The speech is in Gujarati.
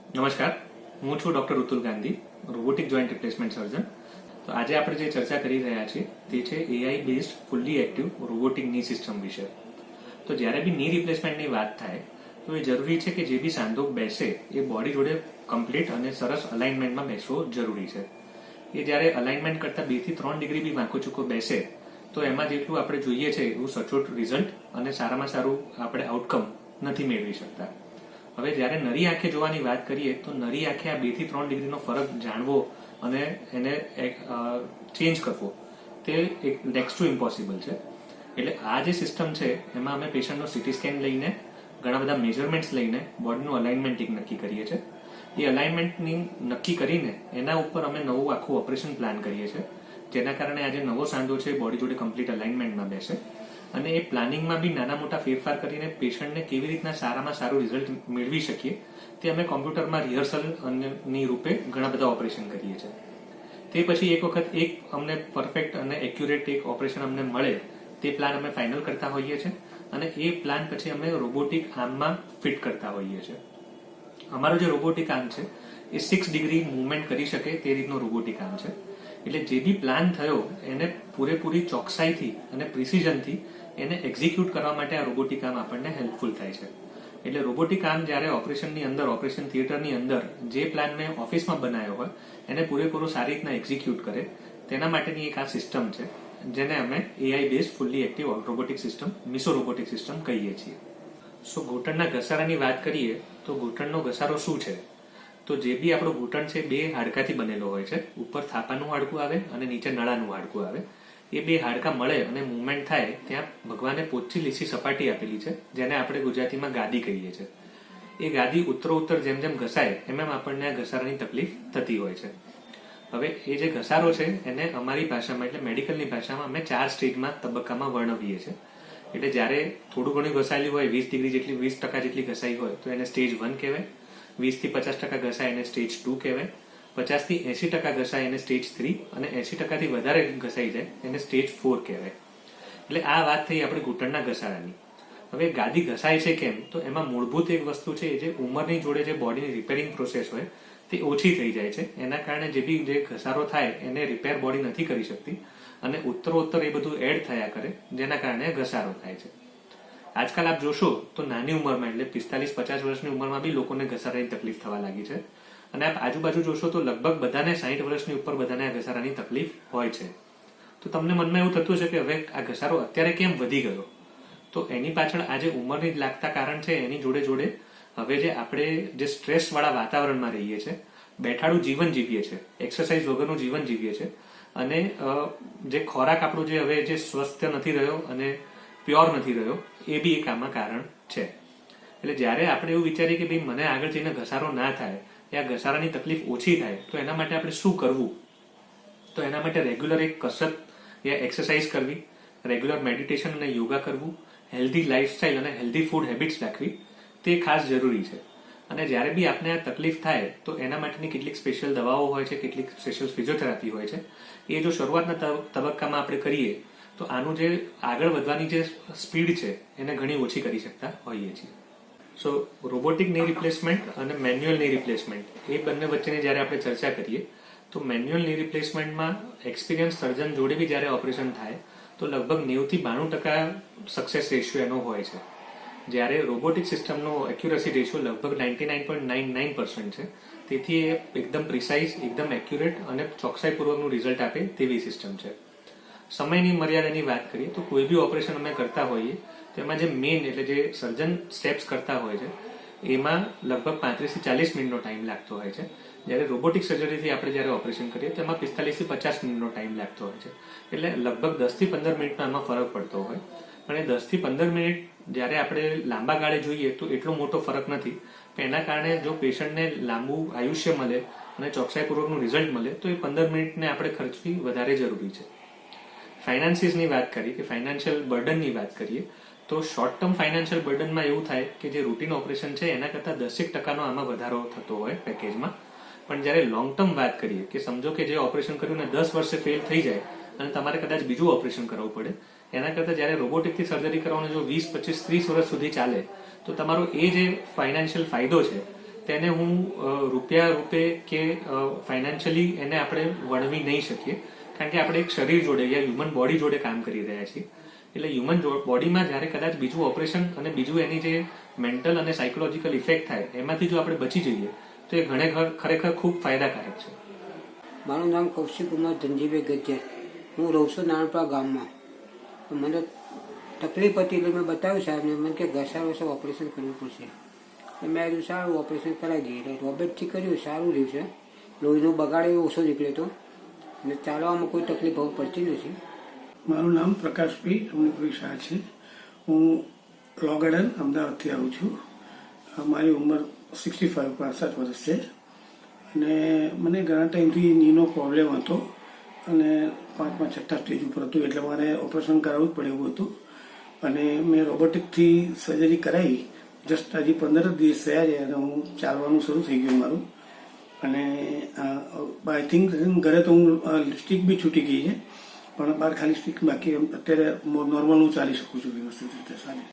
નમસ્કાર, હું છું doctor Rutul Gandhi, robotic joint replacement સર્જન. તો આજે આપણે જે ચર્ચા કરી રહ્યા છીએ તે છે AI based fully active robotic ની સિસ્ટમ વિશે. તો જ્યારે બી ની રિપ્લેસમેન્ટની વાત થાય તો એ જરૂરી છે કે જે બી સાંધો બેસે એ બોડી જોડે કમ્પ્લીટ અને સરસ અલાઇનમેન્ટમાં બેસવો જરૂરી છે. એ જ્યારે અલાઇનમેન્ટ કરતાં 2 થી 3 ડિગ્રી બી વાંકો ચૂકો બેસે તો એમાં જેટલું આપણે જોઈએ છે એવું સચોટ રિઝલ્ટ અને સારામાં સારું આપણે આઉટકમ નથી મેળવી શકતા. હવે જ્યારે નરી આંખે જોવાની વાત કરીએ તો નરી આંખે આ 2 થી 3 ડિગ્રીનો ફરક જાણવો અને એને ચેન્જ કરવો તે એક નેક્સ્ટ ટુ ઇમ્પોસિબલ છે. એટલે આ જે સિસ્ટમ છે એમાં અમે પેશન્ટનો સીટી સ્કેન લઈને ઘણા બધા મેજરમેન્ટ્સ લઈને બોડીનું અલાઇનમેન્ટ એક નક્કી કરીએ છીએ. એ અલાઇનમેન્ટની નક્કી કરીને એના ઉપર અમે નવું આખું ઓપરેશન પ્લાન કરીએ છીએ, જેના કારણે આજે નવો સાંધો છે બોડી જોડે કમ્પ્લીટ અલાઇનમેન્ટમાં બેસે. અને એ પ્લાનિંગમાં બી નાના મોટા ફેરફાર કરીને પેશન્ટને કેવી રીતના સારામાં સારું રિઝલ્ટ મેળવી શકીએ તે અમે કોમ્પ્યુટરમાં રિહર્સલની રૂપે ઘણા બધા ઓપરેશન કરીએ છીએ. તે પછી એક વખત એક અમને પરફેક્ટ અને એક્યુરેટ એક ઓપરેશન અમને મળે તે પ્લાન અમે ફાઇનલ કરતા હોઈએ છીએ અને એ પ્લાન પછી અમે રોબોટિક આર્મમાં ફિટ કરતા હોઈએ છીએ. અમારો જે રોબોટિક આર્મ છે એ 6 ડિગ્રી મૂવમેન્ટ કરી શકે તે રીતનો રોબોટિક આર્મ છે. એટલે જે બી પ્લાન થયો એને પૂરેપૂરી ચોકસાઈથી અને પ્રિસિઝનથી એને એક્ઝિક્યુટ કરવા માટે આ રોબોટિક આર્મ આપણને હેલ્પફુલ થાય છે. એટલે રોબોટિક આર્મ જ્યારે ઓપરેશનની અંદર ઓપરેશન થિયેટરની અંદર જે પ્લાન મેં ઓફિસમાં બનાવ્યો હોય એને પૂરેપૂરો સારી રીતના એક્ઝિક્યુટ કરે તેના માટેની એક આ સિસ્ટમ છે, જેને અમે AI base fully active robotic system Meesho robotic system કહીએ છીએ. સો ઘૂંટણના ઘસારાની વાત કરીએ તો ઘૂંટણનો ઘસારો શું છે? તો જે બી આપણો ઘૂંટણ છે 2 હાડકાથી બનેલો હોય છે. ઉપર થાપાનું હાડકું આવે અને નીચે નળાનું હાડકું આવે. એ 2 હાડકા મળે અને મૂવમેન્ટ થાય ત્યાં ભગવાને પોચી લીસી સપાટી આપેલી છે, જેને આપણે ગુજરાતીમાં ગાદી કહીએ છીએ. એ ગાદી ઉત્તરોત્તર જેમ જેમ ઘસાય એમ આપણને આ ઘસારાની તકલીફ થતી હોય છે. હવે એ જે ઘસારો છે એને અમારી ભાષામાં એટલે મેડિકલની ભાષામાં અમે 4 સ્ટેજમાં તબક્કામાં વર્ણવીએ છીએ. એટલે જ્યારે થોડું ઘણું ઘસાયેલું હોય 20% જેટલી ઘસાઈ હોય તો એને સ્ટેજ 1 કહેવાય. 20 થી 50% ઘસાય એને સ્ટેજ 2 કહેવાય. 50 થી 80% ઘસાય એને સ્ટેજ 3 અને 80% થી વધારે ઘસાઈ જાય એને સ્ટેજ 4 કહેવાય. એટલે આ વાત થઈ આપણે ઘૂંટણના ઘસારાની. હવે ગાદી ઘસાય છે કેમ? તો એમાં મૂળભૂત એક વસ્તુ છે જે ઉંમરની જોડે જે બોડીની રિપેરિંગ પ્રોસેસ હોય તે ઓછી થઈ જાય છે. એના કારણે જે બી જે ઘસારો થાય એને રિપેર બોડી નથી કરી શકતી અને ઉત્તરોત્તર એ બધું એડ થયા કરે, જેના કારણે ઘસારો થાય છે. આજકાલ આપ જોશો તો નાની ઉંમરમાં એટલે 45-50 વર્ષની ઉંમરમાં બી લોકોને ઘસારાની તકલીફ થવા લાગી છે. અને આપ આજુબાજુ જોશો તો લગભગ બધાને 60 વર્ષની ઉપર બધાને આ ઘસારાની તકલીફ હોય છે. તો તમને મનમાં એવું થતું છે કે હવે આ ઘસારો અત્યારે કેમ વધી ગયો? તો એની પાછળ આજે ઉંમરની લાગતા કારણ છે. એની જોડે જોડે હવે જે આપણે જે સ્ટ્રેસ વાળા વાતાવરણમાં રહીએ છીએ, બેઠાડું જીવન જીવીએ છીએ, એક્સરસાઇઝ વગરનું જીવન જીવીએ છીએ અને જે ખોરાક આપણો જે હવે જે સ્વસ્થ નથી રહ્યો અને પ્યોર નથી રહ્યો એ બી એક આમાં કારણ છે. એટલે જ્યારે આપણે એવું વિચારીએ કે ભાઈ મને આગળ જઈને ઘસારો ના થાય, આ ઘસારાની તકલીફ ઓછી થાય તો એના માટે આપણે શું કરવું? તો એના માટે રેગ્યુલર એક કસરત યા એક્સરસાઇઝ કરવી, રેગ્યુલર મેડિટેશન અને યોગા કરવું, હેલ્ધી લાઇફસ્ટાઇલ અને હેલ્ધી ફૂડ હેબિટ્સ રાખવી તે ખાસ જરૂરી છે. અને જ્યારે બી આપને આ તકલીફ થાય તો એના માટેની કેટલીક સ્પેશિયલ દવાઓ હોય છે, કેટલીક સ્પેશિયલ ફિઝિયોથેરાપી હોય છે. એ જો શરૂઆતના તબક્કામાં આપણે કરીએ તો આનું જે આગળ વધવાની જે સ્પીડ છે એને ઘણી ઓછી કરી શકતા હોઈએ છીએ. સો રોબોટિક ની રિપ્લેસમેન્ટ અને મેન્યુઅલ ની રિપ્લેસમેન્ટ એ બંને વચ્ચેની જ્યારે આપણે ચર્ચા કરીએ તો મેન્યુઅલ ની રિપ્લેસમેન્ટમાં એક્સપિરિયન્સ સર્જન જોડે બી જ્યારે ઓપરેશન થાય તો લગભગ 90 થી 92% સક્સેસ રેશિયો એનો હોય છે. જ્યારે રોબોટિક સિસ્ટમનો એક્યુરસી રેશિયો લગભગ 99.99% છે. તેથી એ એકદમ પ્રિસાઇઝ, એકદમ એક્યુરેટ અને ચોકસાઈપૂર્વકનું રિઝલ્ટ આપે તેવી સિસ્ટમ છે. સમયની મર્યાદાની વાત કરીએ તો કોઈ બી ઓપરેશન અમે કરતા હોઈએ તેમાં જે મેઇન એટલે જે સર્જન સ્ટેપ્સ કરતા હોય છે એમાં લગભગ 35 થી 40 મિનિટનો ટાઈમ લાગતો હોય છે. જ્યારે રોબોટિક સર્જરીથી આપણે જ્યારે ઓપરેશન કરીએ તેમાં 45 થી 50 મિનિટનો ટાઈમ લાગતો હોય છે. એટલે લગભગ 10 થી 15 મિનિટનો આમાં ફરક પડતો હોય. અને 10 થી 15 મિનિટ જ્યારે આપણે લાંબા ગાળે જોઈએ તો એટલો મોટો ફરક નથી. પણ એના કારણે જો પેશન્ટને લાંબુ આયુષ્ય મળે અને ચોકસાઈપૂર્વકનું રિઝલ્ટ મળે તો એ 15 મિનિટને આપણે ખર્ચવી વધારે જરૂરી છે. ફાઇનાન્સીસની વાત કરીએ કે ફાઇનાન્શિયલ બર્ડનની વાત કરીએ તો શોર્ટ ટર્મ ફાઇનાન્શિયલ બર્ડનમાં એવું થાય કે જે રૂટીન ઓપરેશન છે એના કરતાં 10% આમાં વધારો થતો હોય પેકેજમાં. પણ જ્યારે લોંગ ટર્મ વાત કરીએ કે સમજો કે જે ઓપરેશન કર્યું ને 10 વર્ષે ફેલ થઈ જાય અને તમારે કદાચ બીજું ઓપરેશન કરવું પડે, એના કરતાં જ્યારે રોબોટિકથી સર્જરી કરવાનું જો 20, 25, 30 વર્ષ સુધી ચાલે તો તમારો એ જે ફાઇનાન્શિયલ ફાયદો છે તેને હું રૂપિયા રૂપે કે ફાઇનાન્શિયલી એને આપણે વણવી નહીં શકીએ, કારણ કે આપણે એક શરીર જોડે યા હ્યુમન બોડી જોડે કામ કરી રહ્યા છીએ. એટલે હ્યુમન બોડીમાં જ્યારે કદાચ બીજું ઓપરેશન અને બીજું એની જે મેન્ટલ અને સાયકોલોજીકલ ઇફેક્ટ થાય એમાંથી જો આપણે બચી જઈએ તો એ ખરેખર ખૂબ ફાયદાકારક છે. મારું નામ કૌશિક કુમાર ધનજીભાઈ ગજ્જર. હું રહું છું નાનપા ગામમાં. મને તકલીફ હતી એટલે મેં બતાવ્યું સાહેબને. મને કે ઘસારો ઓપરેશન કરવું પડશે. મેં આવ્યું સારું ઓપરેશન કરાવી દઈએ. એટલે રોબોટથી કર્યું, સારું રહ્યું છે. લોહીનો બગાડ એવો ઓછો નીકળ્યો હતો અને ચાલવામાં કોઈ તકલીફ હવે પડતી નથી. મારું નામ પ્રકાશભાઈ અમૃતભાઈ શાહ છે. હું લો ગાર્ડન અમદાવાદથી આવું છું. મારી ઉંમર 65 વર્ષ છે અને મને ઘણા ટાઈમથી નીનો પ્રોબ્લેમ હતો અને 5મા 6ઠા સ્ટેજ ઉપર હતું, એટલે મારે ઓપરેશન કરાવવું જ પડે એવું હતું. અને મેં રોબોટિકથી સર્જરી કરાવી. જસ્ટ હજી 15 દિવસ થયા છે અને હું ચાલવાનું શરૂ થઈ ગયું મારું. અને આઈ થિંક ઘરે તો હું સ્ટીક બી છૂટી ગઈ છે, પણ બહાર ખાલી સ્ટીક બાકી. અત્યારે નોર્મલ હું ચાલી શકું છું વ્યવસ્થિત રીતે સારી.